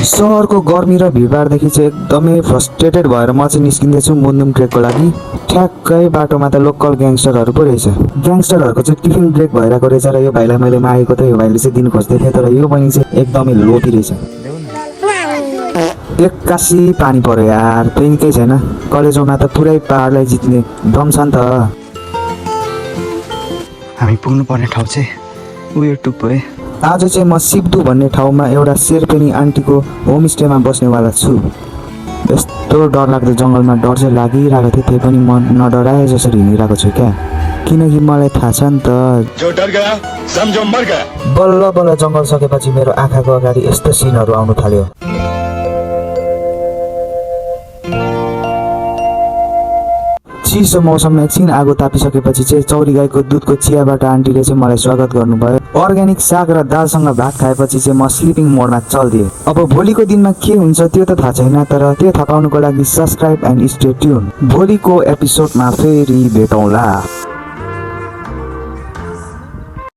सहरको गर्मी र भिडभाडदेखि चाहिँ एकदमै फ्रस्ट्रेटेड भएर म चाहिँ निस्किँदैछु मुन्दुम ट्रेकको लागि। ठ्याक्कै बाटोमा त लोकल ग्याङ्स्टरहरू पो रहेछ। ग्याङ्स्टरहरूको चाहिँ टिफिन ब्रेक भइरहेको रहेछ र यो भाइलाई मैले मागेको त यो भाइले चाहिँ दिनु खोज्दै थियो, तर यो पनि चाहिँ एकदमै लोभी रहेछ। एक्कासी पानी पर्यो यार, फेरि केही छैन। कलेजमा त पुरै पहाडलाई जित्ने दम छ नि त। हामी पुग्नु पर्ने ठाउँ चाहिँ उयो टुप्पो है। आज चाहिँ म सिब्दु भन्ने ठाउँमा एउटा शेर्पेनी आन्टीको होमस्टेमा बस्नेवाला छु। यस्तो डरलाग्दो जङ्गलमा डर चाहिँ लागिरहेको थियो, त्यही पनि म नडराए जसरी हिँडिरहेको छु क्या, किनकि मलाई थाहा छ नि त बल्ल बल्ल जङ्गल सकेपछि मेरो आँखाको अगाडि यस्तो सिनहरू आउनु थाल्यो। चिसो मौसममा एकछिन आगो तापिसकेपछि चाहिँ चौरी गाईको दुधको चियाबाट आन्टीले चाहिँ मलाई स्वागत गर्नुभयो। अर्ग्यानिक साग र दालसँग भात खाएपछि चाहिँ म स्लिपिङ मोडमा चल्दिएँ। अब भोलिको दिनमा के हुन्छ त्यो त थाहा छैन, तर त्यो थाहा पाउनुको लागि सब्सक्राइब एन्ड स्टे ट्युन। भोलिको एपिसोडमा फेरि भेटौँला।